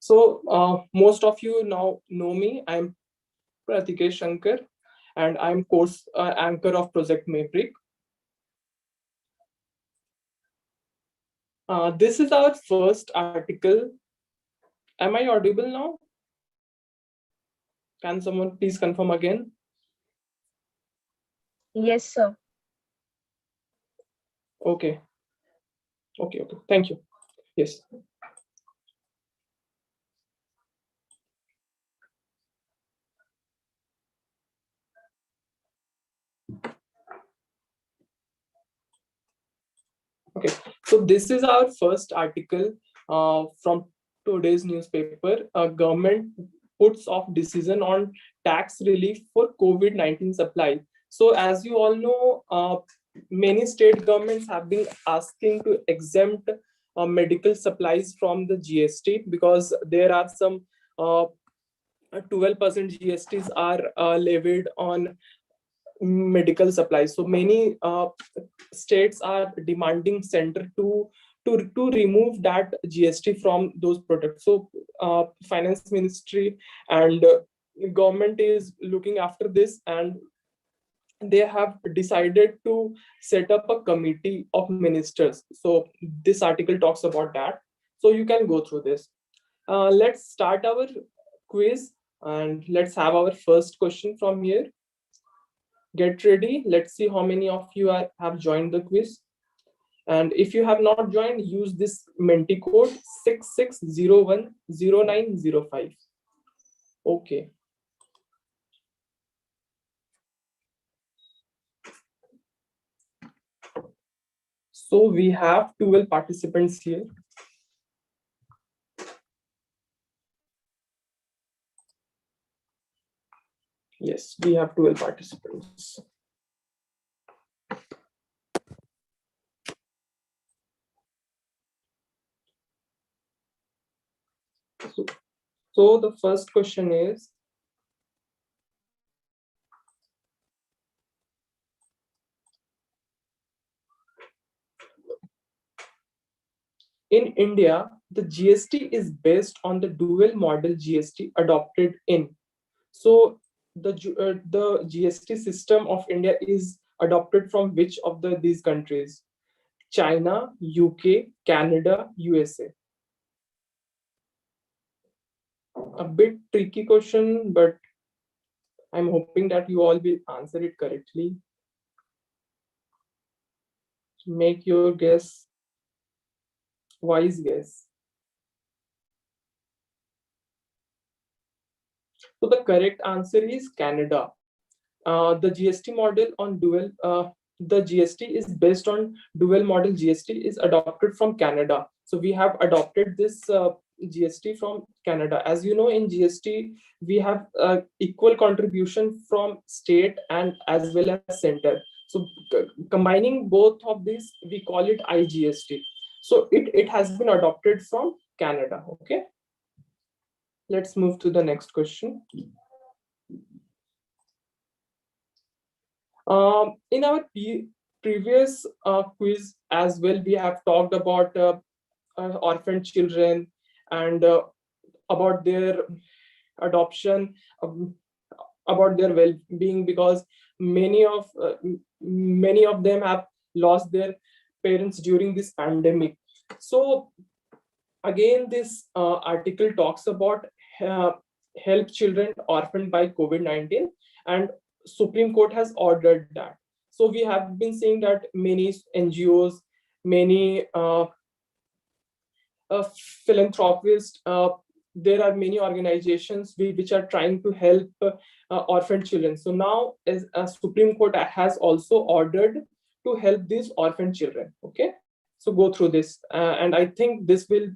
So most of you now know me. I'm Pratikesh Shankar, and I'm course anchor of Project Maverick. This is our first article. Am I audible now? Can someone please confirm again? Yes, sir. Okay. Thank you. Yes. Okay. So this is our first article from today's newspaper. Government puts off decision on tax relief for COVID-19 supply. So as you all know, many state governments have been asking to exempt medical supplies from the GST because there are some 12% GSTs are levied on medical supplies. So many states are demanding center to remove that GST from those products. So finance ministry and government is looking after this, and they have decided to set up a committee of ministers. So this article talks about that, so you can go through this. Let's start our quiz, and let's have our first question from here. Get ready. Let's see how many of you have joined the quiz. And if you have not joined, use this Menti code 66010905. Okay. So we have 12 participants here. Yes, we have 12 participants. So the first question is, in India, the GST is based on the dual model GST adopted in. So the GST system of India is adopted from which of these countries? China, UK, Canada, USA. A bit tricky question, but I'm hoping that you all will answer it correctly. Make your guess, wise guess. So the correct answer is Canada. The GST model on the GST is based on dual model GST is adopted from Canada. So we have adopted this GST from Canada. As you know, in GST, we have equal contribution from state and as well as center. So combining both of these, we call it IGST. So it has been adopted from Canada. Okay. Let's move to the next question. In our previous quiz as well, we have talked about orphan children and about their adoption, about their well-being, because many of them have lost their parents during this pandemic. So again, this article talks about help children orphaned by COVID-19, and Supreme Court has ordered that. So we have been seeing that many NGOs, many philanthropists, there are many organizations which are trying to help orphan children. So now, as Supreme Court has also ordered to help these orphan children. Okay, so go through this, and I think this will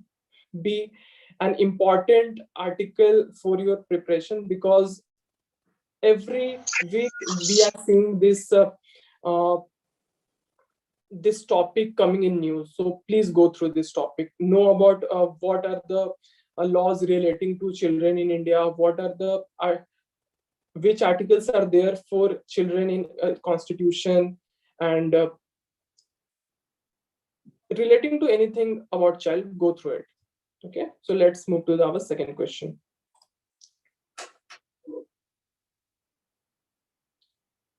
be an important article for your preparation, because every week we are seeing this topic coming in news. So please go through this topic, know about what are the laws relating to children in India, what are the which articles are there for children in constitution, and relating to anything about child, go through it. Okay, so let's move to our second question.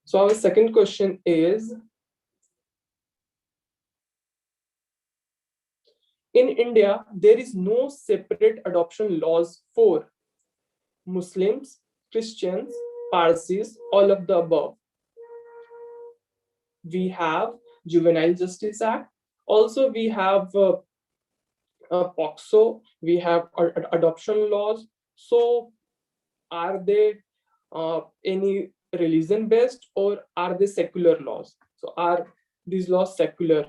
So our second question is, in India, there is no separate adoption laws for Muslims, Christians, Parsis, all of the above. We have Juvenile Justice Act. Also, we have POCSO. We have adoption laws. So, are they any religion based, or are they secular laws? So, are these laws secular?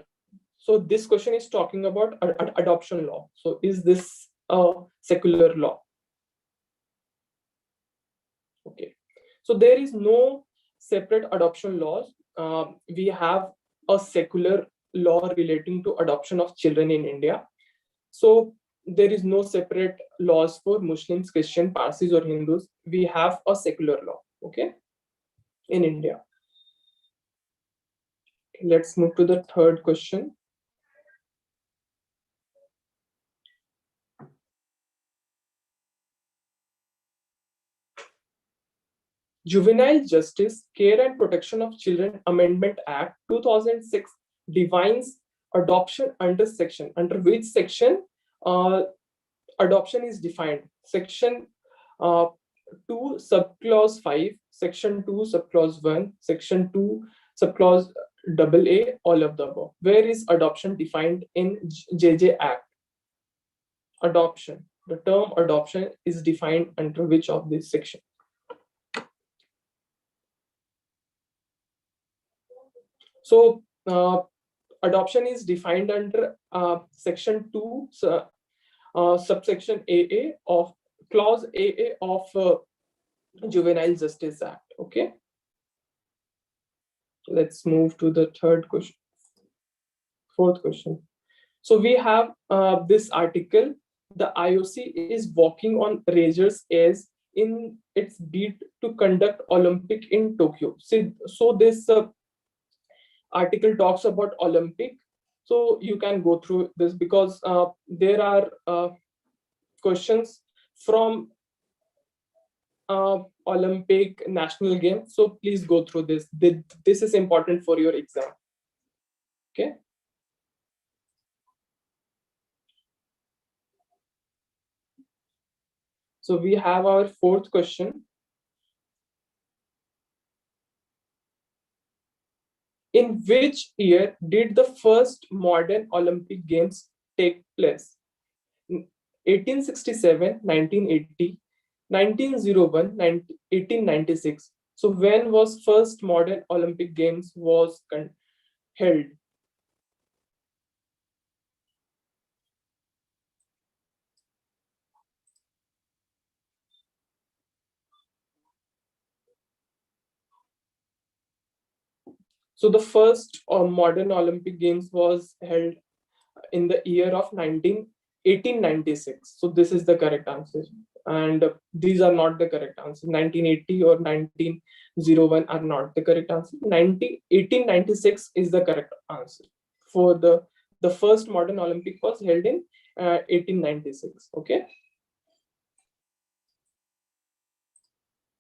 So, this question is talking about adoption law. So, is this a secular law? Okay. So, there is no separate adoption laws. We have a secular law relating to adoption of children in India. So there is no separate laws for Muslims, Christian, Parsis, or Hindus. We have a secular law, okay, in India. Let's move to the third question. Juvenile Justice, Care and Protection of Children Amendment Act 2006 defines adoption under which section adoption is defined. Section 2 subclause 5, section 2 subclause 1, section 2 subclause AA, all of the above. Where is adoption defined in JJ Act? Adoption. The term adoption is defined under which of this section? So adoption is defined under section 2 subsection AA of clause AA of Juvenile Justice Act. Okay, let's move to the fourth question. So we have this article. The IOC is walking on razor's edge in its bid to conduct Olympic in Tokyo. So this article talks about Olympic. So you can go through this because there are questions from Olympic national game. So please go through this. This is important for your exam. Okay. So we have our fourth question. In which year did the first modern Olympic Games take place? 1867, 1980, 1901, 1896. So when was first modern Olympic Games was held? So the first modern Olympic Games was held in the year of 1896. So this is the correct answer. And these are not the correct answer. 1980 or 1901 are not the correct answer. 1896 is the correct answer. For the first modern Olympic was held in 1896. Okay.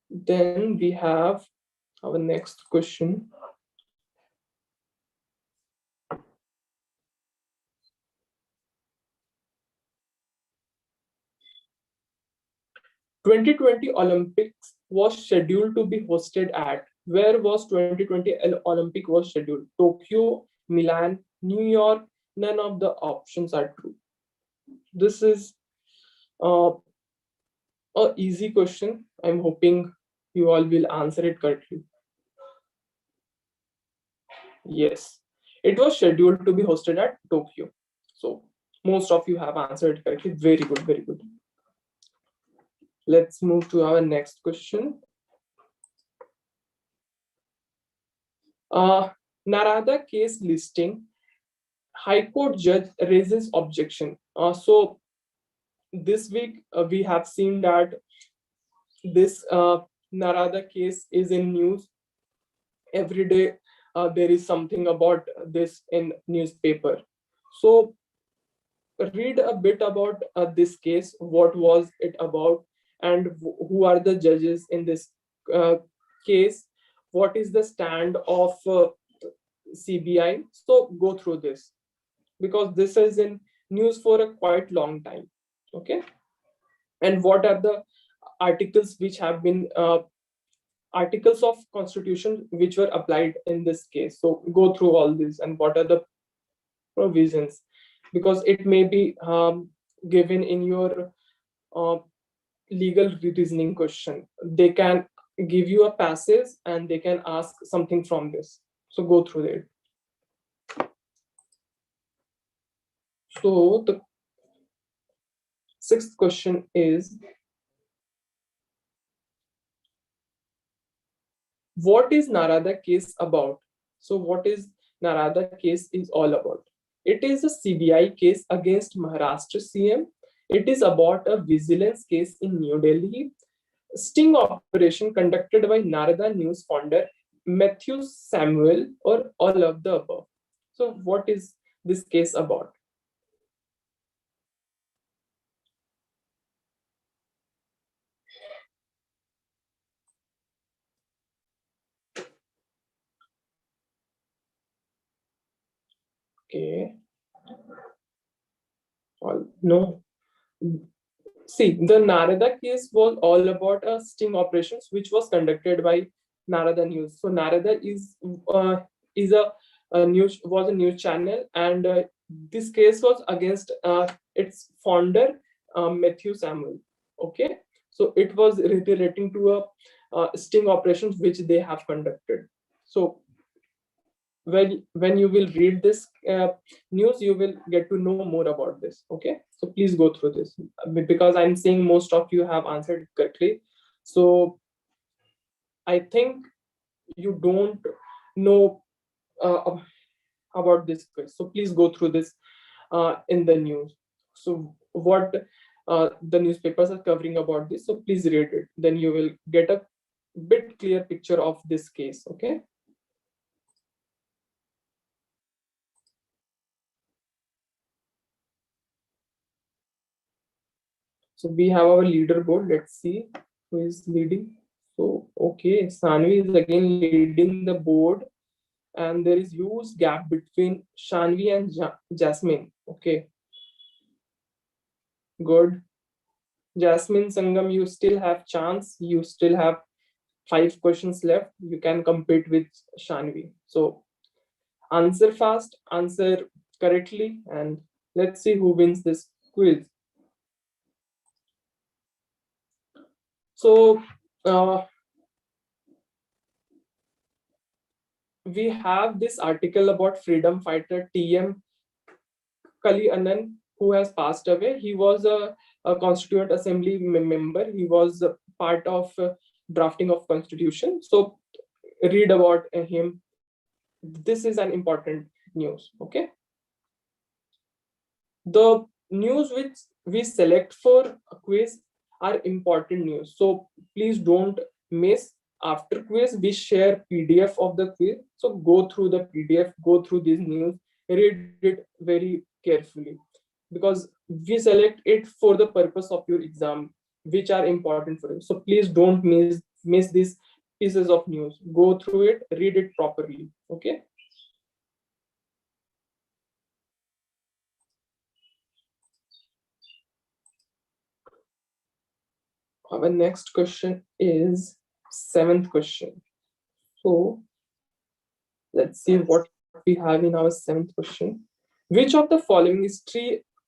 Then we have our next question. 2020 Olympics was scheduled to be hosted at. Where was 2020 Olympic was scheduled? Tokyo, Milan, New York. None of the options are true. This is a easy question. I'm hoping you all will answer it correctly. Yes, it was scheduled to be hosted at Tokyo. So most of you have answered correctly. Very good, very good. Let's move to our next question. Narada case listing. High Court judge raises objection. So this week we have seen that this Narada case is in news. Every day there is something about this in newspaper. So read a bit about this case, what was it about, and who are the judges in this case, what is the stand of CBI. So go through this, because this is in news for a quite long time. Okay, and what are the articles which have been articles of constitution which were applied in this case. So go through all this and what are the provisions, because it may be given in your uh, legal reasoning question. They can give you a passage and they can ask something from this. So go through it. So the sixth question is, what is Narada case about? So what is Narada case is all about? It is a CBI case against Maharashtra CM. It is about a vigilance case in New Delhi, sting operation conducted by Narada News founder Matthew Samuel, or all of the above. So what is this case about? Okay. No. See, the Narada case was all about a sting operations which was conducted by Narada News. So Narada is a news was a news channel, and this case was against its founder Matthew Samuel. Okay, so it was relating to a sting operations which they have conducted. So when you will read this news, you will get to know more about this. Okay, so please go through this, because I'm seeing most of you have answered correctly. So I think you don't know about this quiz, so please go through this in the news. So what the newspapers are covering about this, so please read it, then you will get a bit clear picture of this case. Okay. So we have our leaderboard. Let's see who is leading. So okay, Sanvi is again leading the board, and there is huge gap between Shanvi and Jasmine. Okay, good. Jasmine Sangam, you still have chance. You still have 5 questions left. You can compete with Shanvi. So answer fast, answer correctly, and let's see who wins this quiz. So we have this article about freedom fighter T.M. Kalliannan, who has passed away. He was a Constituent Assembly member. He was a part of drafting of Constitution. So read about him. This is an important news. Okay. The news which we select for a quiz are important news. So please don't miss. After quiz, we share PDF of the quiz. So go through the PDF, go through these news, read it very carefully, because we select it for the purpose of your exam, which are important for you. So please don't miss these pieces of news. Go through it, read it properly. Okay. Our next question is seventh question. So let's see what we have in our seventh question. Which of the following is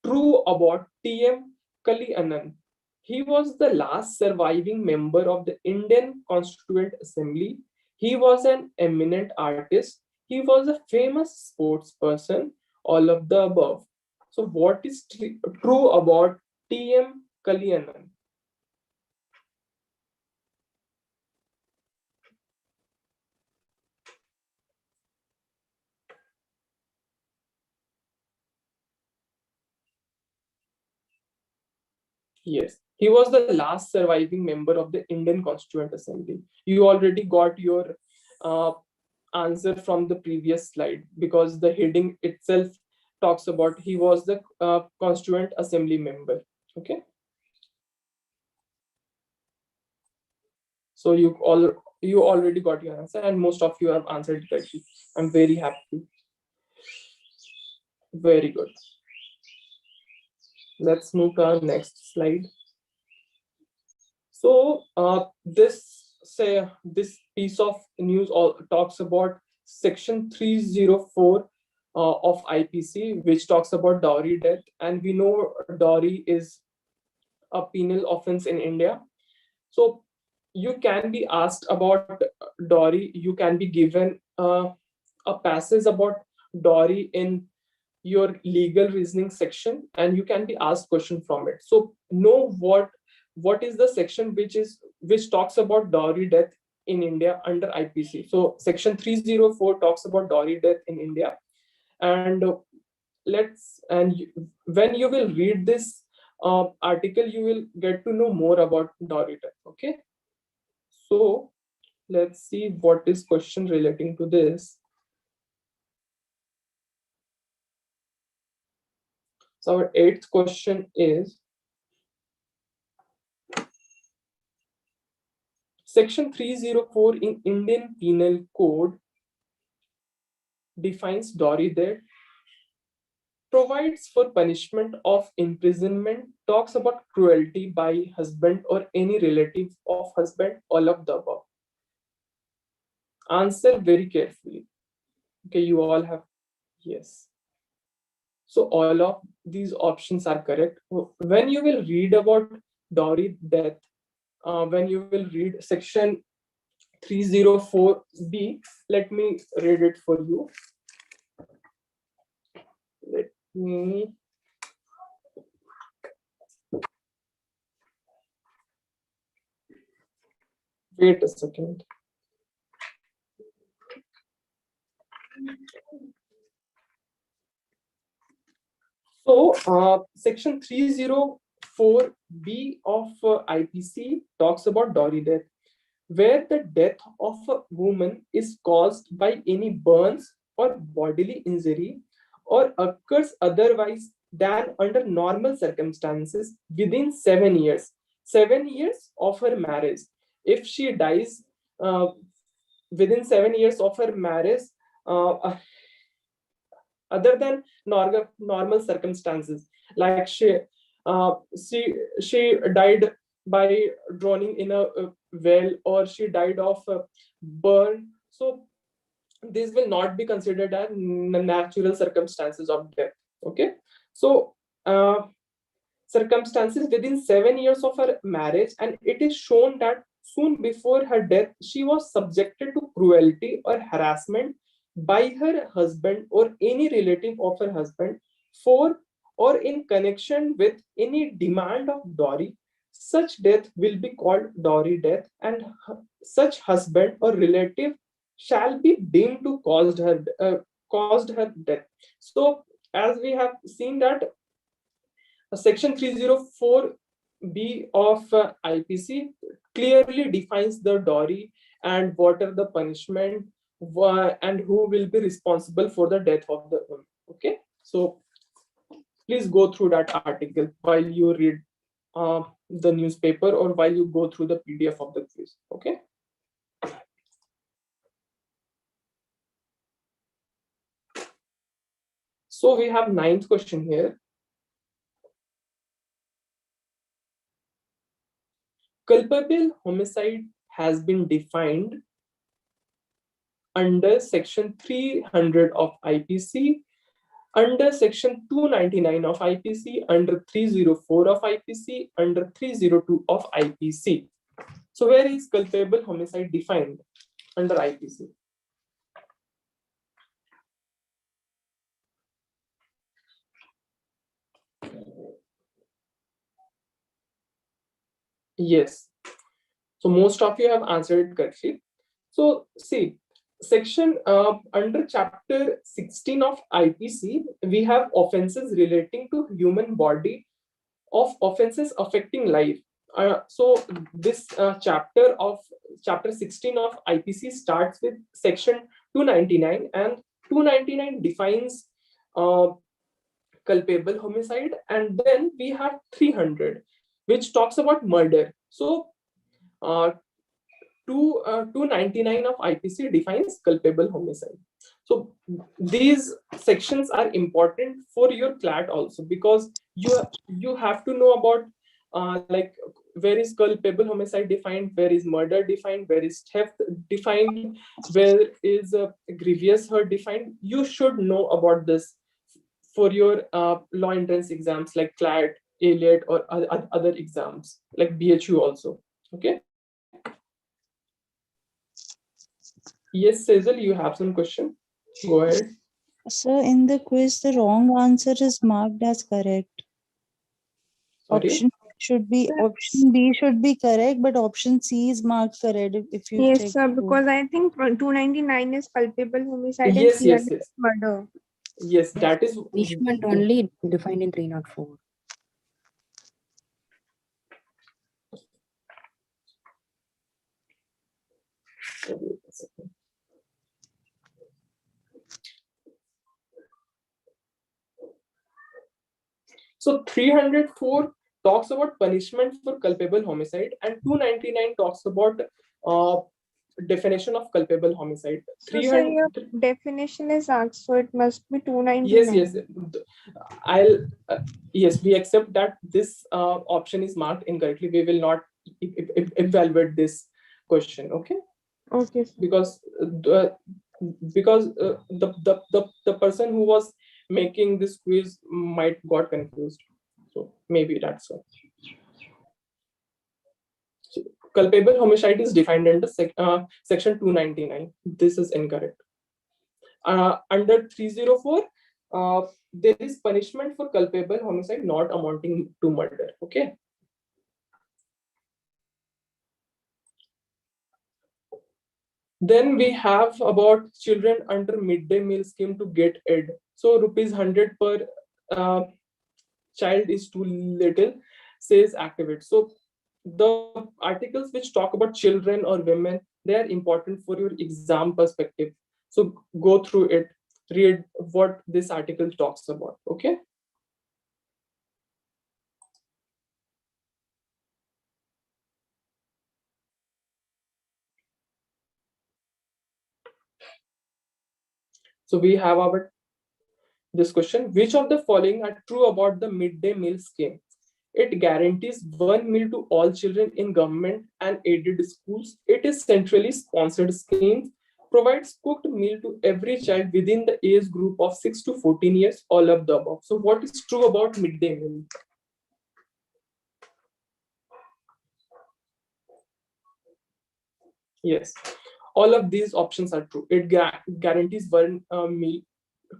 true about T.M. Kalliannan? He was the last surviving member of the Indian Constituent Assembly. He was an eminent artist. He was a famous sports person. All of the above. So what is true about T.M. Kalliannan? Yes, he was the last surviving member of the Indian Constituent Assembly. You already got your uh, answer from the previous slide, because the heading itself talks about he was the constituent assembly member. Okay. So you already got your answer, and most of you have answered correctly. I'm very happy. Very good. Let's move to our next slide. So this piece of news talks about section 304 of IPC, which talks about dowry death, and we know dowry is a penal offense in India. So you can be asked about dowry. You can be given a passage about dowry in your legal reasoning section, and you can be asked question from it. So know what is the section which talks about dowry death in India under IPC. So section 304 talks about dowry death in India, and when you will read this article, you will get to know more about dowry death. Okay, so let's see what is question relating to this. So our 8th question is, section 304 in Indian Penal Code defines dowry death, provides for punishment of imprisonment, talks about cruelty by husband or any relative of husband, all of the above. Answer very carefully. Okay, you all have yes. So all of these options are correct. When you will read about dowry death, when you will read section 304B, let me read it for you. Let me wait a second. So section 304B of IPC talks about dowry death, where the death of a woman is caused by any burns or bodily injury or occurs otherwise than under normal circumstances within 7 years. 7 years of her marriage. If she dies within 7 years of her marriage, other than normal circumstances, like she died by drowning in a well, or she died of burn, so this will not be considered as natural circumstances of death. Okay, so circumstances within 7 years of her marriage, and it is shown that soon before her death she was subjected to cruelty or harassment by her husband or any relative of her husband for or in connection with any demand of dowry. Such death will be called dowry death, and such husband or relative shall be deemed to caused her death. So as we have seen that section 304B of IPC clearly defines the dowry and what are the punishment and who will be responsible for the death of the woman. Okay, so please go through that article while you read the newspaper or while you go through the PDF of the quiz. Okay. So we have 9th question here. Culpable homicide has been defined under section 300 of IPC, under section 299 of IPC, under 304 of IPC, under 302 of IPC. So where is culpable homicide defined under IPC? Yes. So most of you have answered correctly. So see, section under chapter 16 of IPC, we have offenses relating to human body of offenses affecting life. So this chapter 16 of IPC starts with section 299, and 299 defines culpable homicide, and then we have 300, which talks about murder. So 299 of IPC defines culpable homicide. So these sections are important for your CLAT also, because you have to know about like where is culpable homicide defined, where is murder defined, where is theft defined, where is grievous hurt defined. You should know about this for your law entrance exams like CLAT, ALET, or other exams like BHU also. Okay. Yes, Sejal, you have some question. Go ahead. So in the quiz, the wrong answer is marked as correct. Sorry. Option B should be correct, but option C is marked correct if you Yes, check. sir, because I think 299 is culpable homicide and Yes, 300 yes. is murder. Yes, that is. Punishment only defined in 304. So 304 talks about punishment for culpable homicide, and 299 talks about definition of culpable homicide. So, sir, your definition is asked, so it must be 299. Yes. I'll yes, we accept that this option is marked incorrectly. We will not evaluate this question. Okay. Okay, sir. Because the person who was making this quiz might got confused, so maybe that's why. So, culpable homicide is defined under section 299. This is incorrect. Under 304, there is punishment for culpable homicide not amounting to murder. Okay. Then we have about children under midday meal scheme to get aid. So ₹100 per child is too little, says activist. So the articles which talk about children or women, they are important for your exam perspective. So go through it, read what this article talks about. Okay. So we have our this question: which of the following are true about the midday meal scheme? It guarantees one meal to all children in government and aided schools. It is centrally sponsored scheme, provides cooked meal to every child within the age group of 6 to 14 years, all of the above. So what is true about midday meal? Yes, all of these options are true. It guarantees one meal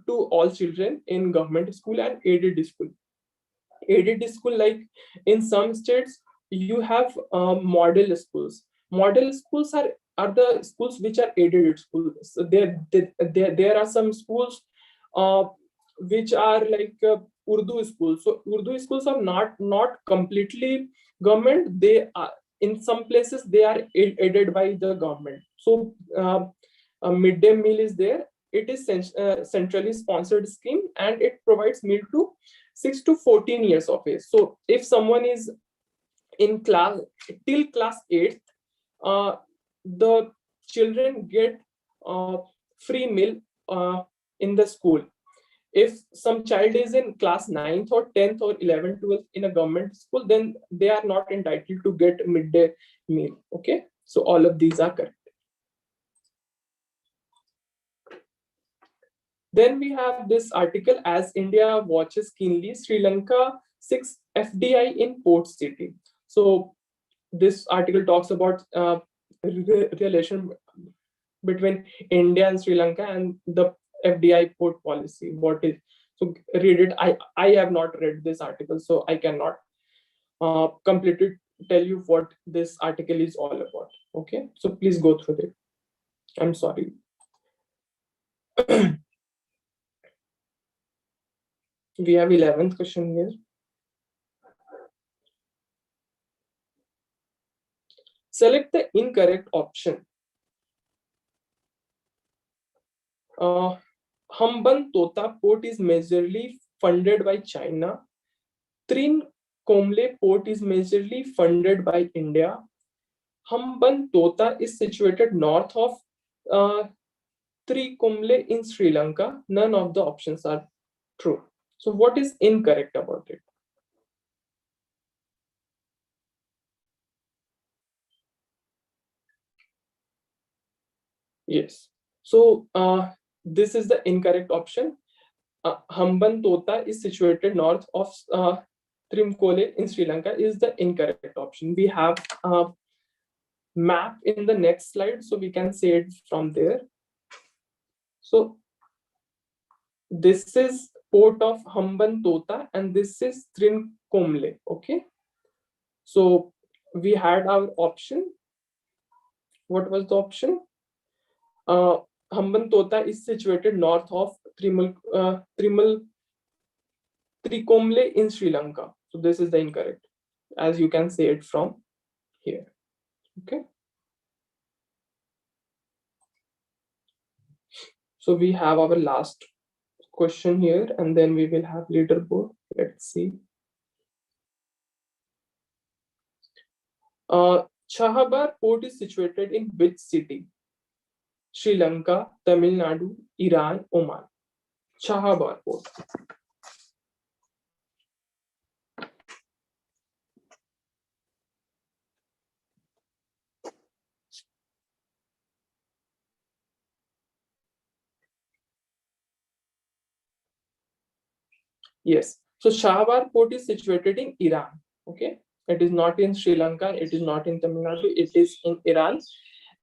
to all children in government school and aided school. Aided school, like in some states you have model schools. Model schools are the schools which are aided schools. So there are some schools uh, which are like Urdu schools. So Urdu schools are not completely government. They are, in some places they are aided by the government. So a midday meal is there. It is centrally sponsored scheme, and it provides meal to 6 to 14 years of age. So if someone is in class till class 8th, the children get free meal in the school. If some child is in class 9th or 10th or 11th, 12th in a government school, then they are not entitled to get midday meal. Okay, so all of these are correct. Then we have this article: as India watches keenly, Sri Lanka 6 FDI in port city. So this article talks about relation between India and Sri Lanka and the FDI port policy. What is, so read it. I have not read this article, so I cannot completely tell you what this article is all about. Okay, so please go through it. I'm sorry. We have 11th question here. Select the incorrect option. Humban Tota port is majorly funded by China. Trincomalee port is majorly funded by India. Hambantota is situated north of Trincomalee in Sri Lanka. None of the options are true. So what is incorrect about it? Yes. So this is the incorrect option. Hambantota is situated north of Trincomalee in Sri Lanka is the incorrect option. We have a map in the next slide, so we can say it from there. So this is port of Hambantota and this is Trincomalee. Okay. So we had our option. What was the option? Hambantota is situated north of Trincomalee in Sri Lanka. So this is the incorrect, as you can say it from here. Okay. So we have our last question here, and then we will have leaderboard. Let's see. Chabahar port is situated in which city? Sri Lanka, Tamil Nadu, Iran, Oman. Chabahar port. Yes. So Chabahar port is situated in Iran. Okay. It is not in Sri Lanka. It is not in Tamil Nadu. It is in Iran,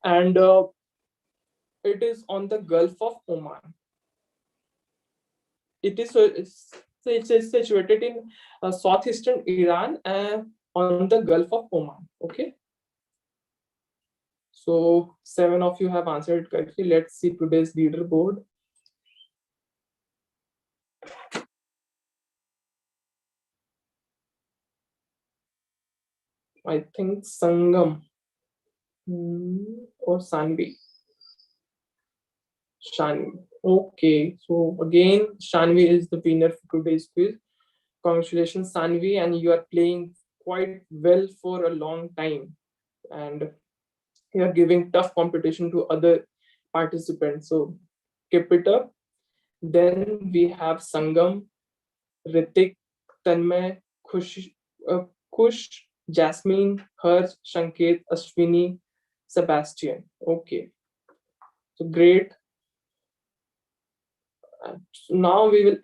and it is on the Gulf of Oman. It is situated in southeastern Iran and on the Gulf of Oman. Okay. So 7 of you have answered it correctly. Let's see today's leaderboard. I think Sangam or Sanvi. Shanvi. Okay, so again, Shanvi is the winner for today's quiz. Congratulations, Sanvi, and you are playing quite well for a long time, and you are giving tough competition to other participants. So keep it up. Then we have Sangam, Ritik, Tanmay, Kush, Jasmine, Harsh, Shanket, Ashwini, Sebastian. Okay, so great. Now we will